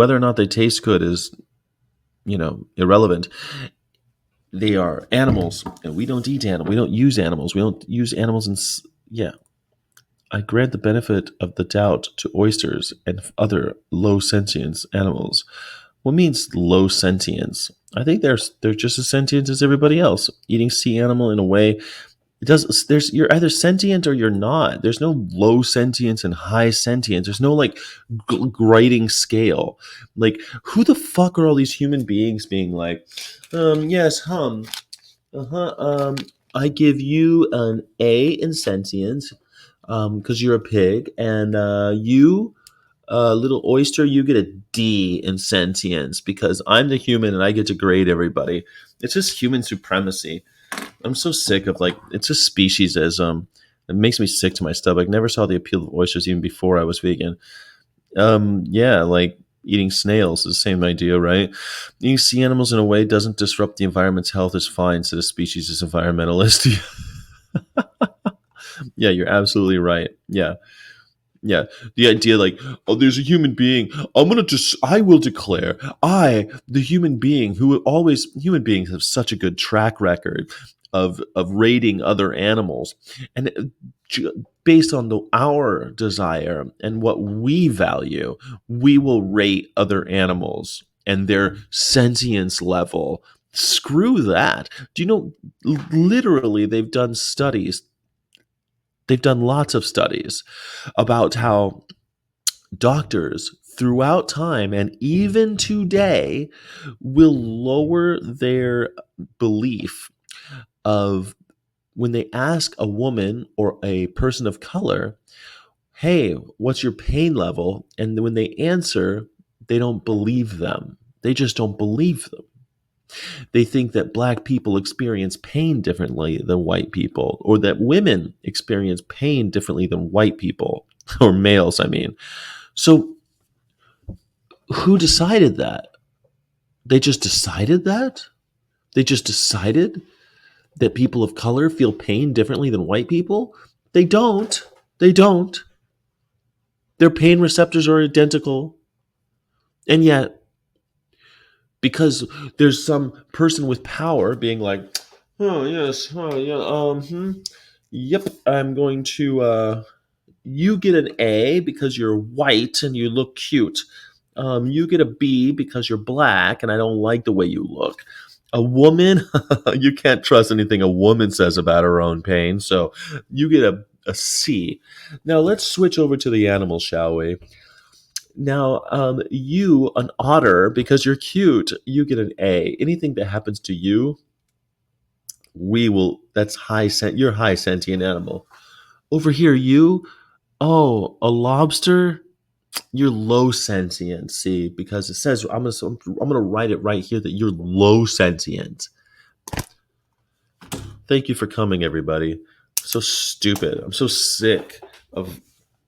Whether or not they taste good is, irrelevant. They are animals, and we don't eat animals. We don't use animals. We don't use animals. Yeah, I grant the benefit of the doubt to oysters and other low sentience animals. What means low sentience? I think they're just as sentient as everybody else. Eating sea animal in a way, it does. You're either sentient or you're not. There's no low sentience and high sentience. There's no like grading scale. Like, who the fuck are all these human beings being like, yes, uh-huh, I give you an A in sentience, because you're a pig, and you, little oyster, you get a D in sentience because I'm the human and I get to grade everybody. It's just human supremacy. I'm so sick of it's just speciesism. It makes me sick to my stomach. Never saw the appeal of oysters even before I was vegan. Yeah, like eating snails is the same idea, right? Eating sea animals in a way doesn't disrupt the environment's health is fine, so the species is environmentalist. Yeah, you're absolutely right. Yeah. Yeah, the idea oh, there's a human being. I will declare, the human being human beings have such a good track record of rating other animals, and based on our desire and what we value, we will rate other animals and their sentience level. Screw that. Do you know? Literally, they've done lots of studies about how doctors throughout time and even today will lower their belief of when they ask a woman or a person of color, hey, what's your pain level? And when they answer, they don't believe them. They just don't believe them. They think that black people experience pain differently than white people, or that women experience pain differently than white people, or males, I mean. So, who decided that? They just decided that? They just decided that people of color feel pain differently than white people? They don't. They don't. Their pain receptors are identical. And yet, because there's some person with power being like, oh, yes, oh, yeah, yep, I'm going to, you get an A because you're white and you look cute. You get a B because you're black and I don't like the way you look. A woman, you can't trust anything a woman says about her own pain. So you get a C. Now let's switch over to the animals, shall we? Now, you, an otter, because you're cute, you get an A. Anything that happens to you, that's you're high sentient animal. Over here, you, oh, a lobster, you're low sentient. See, because it says I'm gonna write it right here that you're low sentient. Thank you for coming, everybody. So stupid. I'm so sick of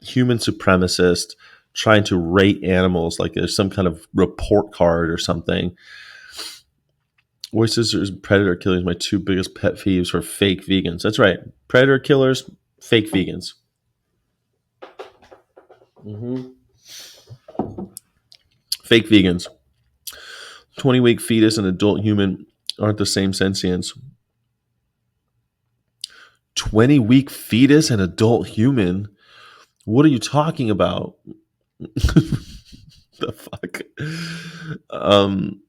human supremacists trying to rate animals like there's some kind of report card or something. Oysters and predator killers, my two biggest pet peeves for fake vegans. That's right. Predator killers, fake vegans. Mm-hmm. Fake vegans. 20-week fetus and adult human aren't the same sentience. 20-week fetus and adult human? What are you talking about? The fuck? Um,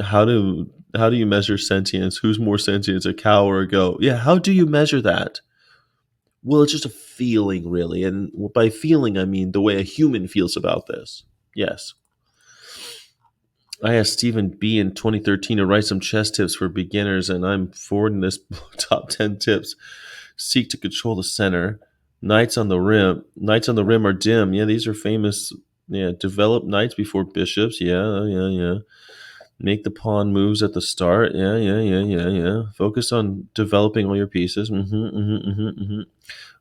how do you measure sentience? Who's more sentient, a cow or a goat? Yeah, how do you measure that? Well, it's just a feeling, really, and by feeling I mean the way a human feels about this. Yes. I asked Stephen B in 2013 to write some chess tips for beginners, and I'm forwarding this top 10 tips. Seek to control the center. Knights on the rim. Knights on the rim are dim. Yeah, these are famous. Yeah, develop knights before bishops. Yeah, yeah, yeah. Make the pawn moves at the start. Yeah, yeah, yeah, yeah, yeah. Focus on developing all your pieces.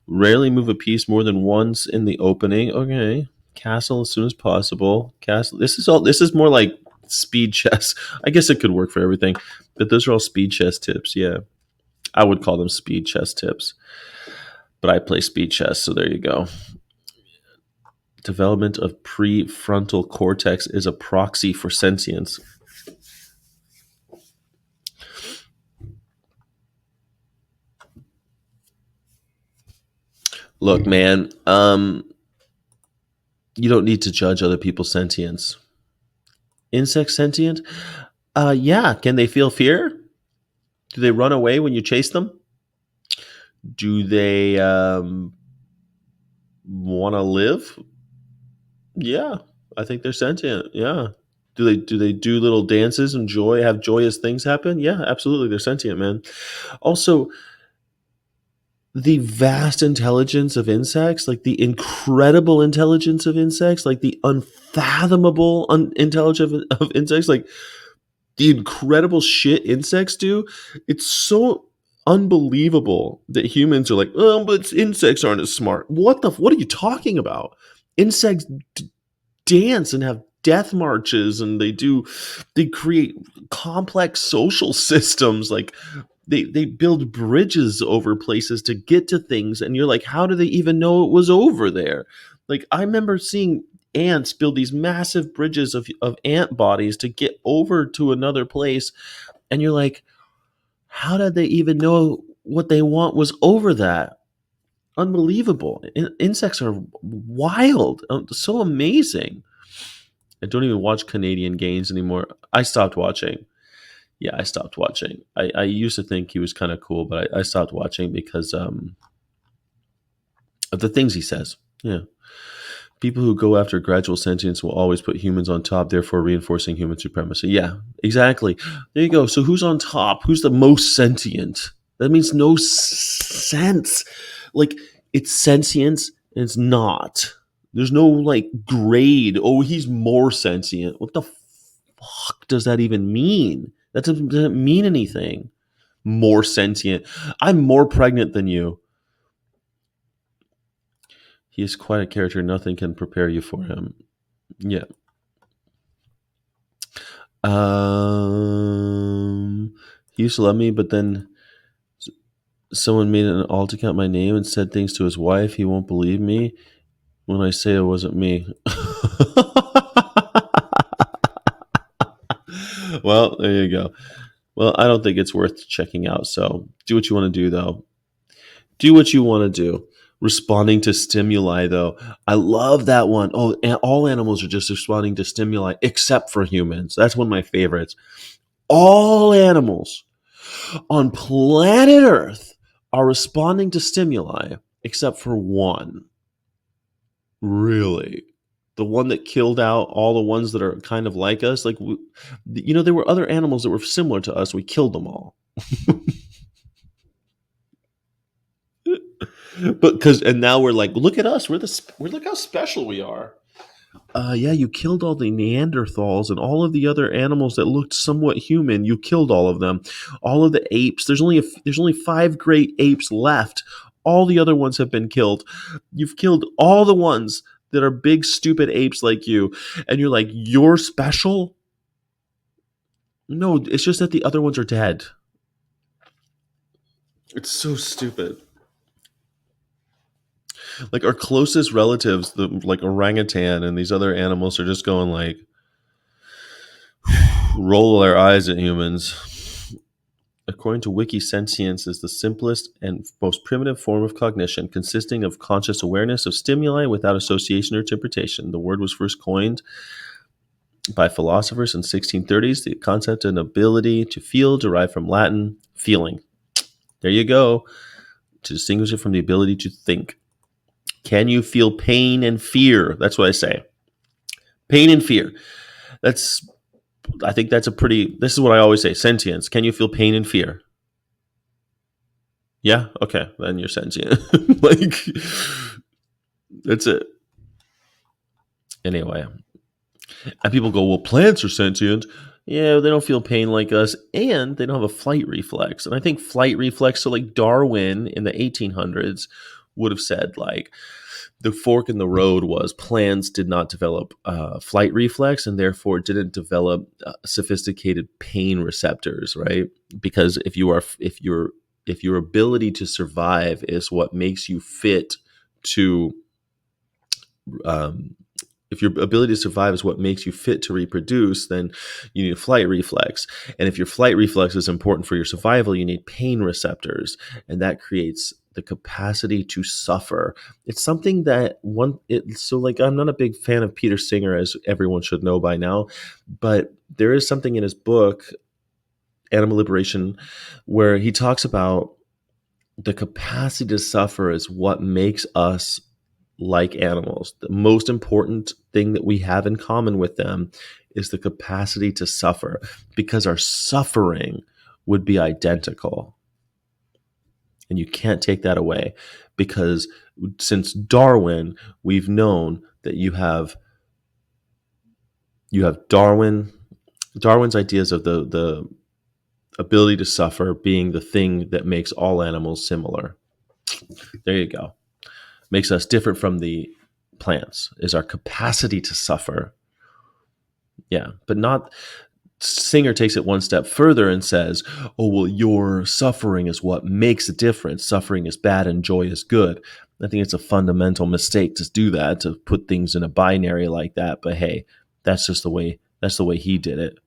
Rarely move a piece more than once in the opening. Okay. Castle as soon as possible. Castle. This is more like speed chess. I guess it could work for everything, but those are all speed chess tips. Yeah, I would call them speed chess tips, but I play speed chess, so there you go. Development of prefrontal cortex is a proxy for sentience. Look, man, you don't need to judge other people's sentience. Insects sentient? Yeah. Can they feel fear? Do they run away when you chase them? Do they want to live? Yeah, I think they're sentient. Yeah. Do they do little dances and have joyous things happen? Yeah, absolutely. They're sentient, man. Also, the vast intelligence of insects, like the incredible intelligence of insects, like the unfathomable intelligence of insects, like the incredible shit insects do, it's so unbelievable that humans are like, oh, but insects aren't as smart. What are you talking about? Insects dance and have death marches, and they create complex social systems. Like they build bridges over places to get to things, and you're like, how do they even know it was over there? Like, I remember seeing ants build these massive bridges of ant bodies to get over to another place, and you're like, how did they even know what they want was over that? Unbelievable. Insects are wild, so amazing. I don't even watch Canadian games anymore. I stopped watching. Yeah, I stopped watching. I used to think he was kind of cool, but I stopped watching because of the things he says. Yeah. People who go after gradual sentience will always put humans on top, therefore reinforcing human supremacy. Yeah, exactly. There you go. So who's on top? Who's the most sentient? That means no sense. Like, it's sentience and it's not. There's no like grade. Oh, he's more sentient. What the fuck does that even mean? That doesn't mean anything. More sentient. I'm more pregnant than you. He is quite a character. Nothing can prepare you for him. Yeah. He used to love me, but then someone made an alt account my name and said things to his wife. He won't believe me when I say it wasn't me. Well, there you go. Well, I don't think it's worth checking out. So do what you want to do, though. Do what you want to do. Responding to stimuli, though. I love that one. Oh, all animals are just responding to stimuli except for humans. That's one of my favorites. All animals on planet Earth are responding to stimuli except for one. Really? The one that killed out all the ones that are kind of like us? Like, there were other animals that were similar to us. We killed them all. And now we're like, look at us. We're look how special we are. Yeah, you killed all the Neanderthals and all of the other animals that looked somewhat human. You killed all of them. All of the apes. There's only 5 great apes left. All the other ones have been killed. You've killed all the ones that are big, stupid apes like you. And you're like, you're special? No, it's just that the other ones are dead. It's so stupid. Like, our closest relatives, like orangutan and these other animals, are just going like, roll their eyes at humans. According to Wiki, sentience is the simplest and most primitive form of cognition, consisting of conscious awareness of stimuli without association or interpretation. The word was first coined by philosophers in 1630s. The concept and ability to feel derived from Latin feeling. There you go. To distinguish it from the ability to think. Can you feel pain and fear? That's what I say. Pain and fear. I think that's this is what I always say. Sentience. Can you feel pain and fear? Yeah? Okay. Then you're sentient. Like, that's it. Anyway. And people go, well, plants are sentient. Yeah, they don't feel pain like us, and they don't have a flight reflex. And I think flight reflex, so like Darwin in the 1800s would have said, like, the fork in the road was plants did not develop flight reflex, and therefore didn't develop sophisticated pain receptors, right? Because if your ability to survive is what makes you fit to um, if your ability to survive is what makes you fit to reproduce, then you need a flight reflex. And if your flight reflex is important for your survival, you need pain receptors. And that creates the capacity to suffer. It's something that so like, I'm not a big fan of Peter Singer, as everyone should know by now, but there is something in his book, Animal Liberation, where he talks about the capacity to suffer is what makes us like animals. The most important thing that we have in common with them is the capacity to suffer, because our suffering would be identical. And you can't take that away, because since Darwin, we've known that you have Darwin's ideas of the ability to suffer being the thing that makes all animals similar. There you go. Makes us different from the plants is our capacity to suffer. Yeah, but not. Singer takes it one step further and says, "Oh, well, your suffering is what makes a difference. Suffering is bad and joy is good." I think it's a fundamental mistake to do that, to put things in a binary like that. But hey, that's the way he did it.